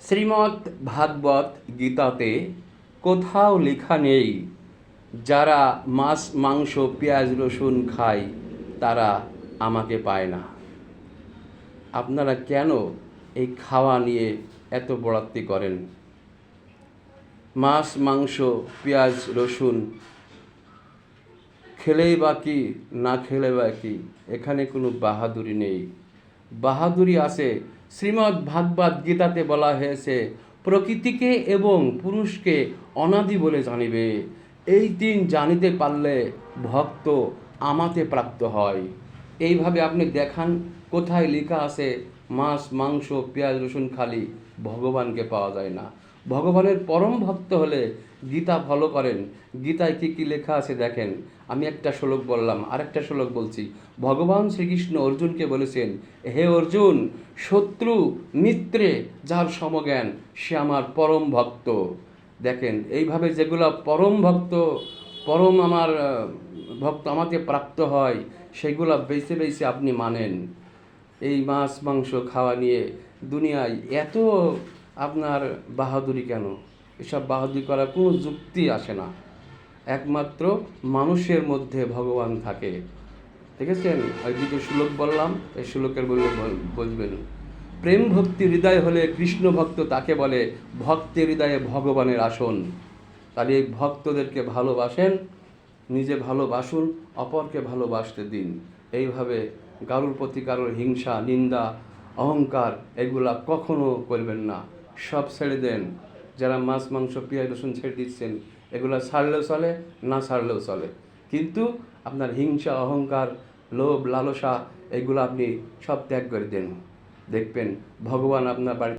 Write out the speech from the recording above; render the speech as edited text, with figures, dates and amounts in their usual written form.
শ্রীমদ্ ভাগবত গীতাতে কোথাও লেখা নেই যারা মাছ মাংস পেঁয়াজ রসুন খায় তারা আমাকে পায় না। আপনারা কেন এই খাওয়া নিয়ে এত বড়াত্তি করেন? মাছ মাংস পেঁয়াজ রসুন খেলেই বা কি, না খেলে বা কি, এখানে কোনো বাহাদুরি নেই। বাহাদুরি আছে শ্রীমদ্ ভাগবত গীতাতে বলা হয়েছে, প্রকৃতিকে এবং পুরুষকে অনাদি বলে জানিবে। এই তিন জানিতে পারলে ভক্ত আমাতে প্রাপ্ত হয়। এইভাবে আপনি দেখান কোথায় লেখা আছে মাছ মাংস পেঁয়াজ রসুন খালি ভগবানকে পাওয়া যায় না। ভগবানের পরম ভক্ত হলে গীতা ফলো করেন। গীতায় কী কী লেখা আছে দেখেন। আমি একটা শ্লোক বললাম, আরেকটা শ্লোক বলছি। ভগবান শ্রীকৃষ্ণ অর্জুনকে বলেছেন, হে অর্জুন, শত্রু মিত্রে যার সমজ্ঞান সে আমার পরম ভক্ত। দেখেন এইভাবে যেগুলো পরম ভক্ত, পরম আমার ভক্ত আমাকে প্রাপ্ত হয়, সেগুলো বেছে বেছে আপনি মানেন। এই মাছ মাংস খাওয়া নিয়ে দুনিয়ায় এত আপনার বাহাদুরি কেন? এসব বাহাদুরি করার কোনো যুক্তি আসে না। একমাত্র মানুষের মধ্যে ভগবান থাকে। দেখেছেন ওই দুটো শ্লোক বললাম, এই শ্লোকের বললে বুঝবেন। প্রেম ভক্তি হৃদয় হলে কৃষ্ণ ভক্ত তাকে বলে, ভক্তের হৃদয়ে ভগবানের আসন। তাহলে এই ভক্তদেরকে ভালোবাসেন, নিজে ভালোবাসুন, অপরকে ভালোবাসতে দিন। এইভাবে কারোর প্রতি কারোর হিংসা নিন্দা অহংকার এগুলা কখনো করবেন না। সব ছেড়ে দেন। যারা মাছ মাংস পেঁয়াজ রসুন ছেড়ে দিচ্ছেন, এগুলো ছাড়লেও চলে, না ছাড়লেও চলে, কিন্তু আপনার হিংসা অহংকার লোভ লালসা এগুলো আপনি সব ত্যাগ করে দেন। দেখবেন ভগবান আপনার বাড়ি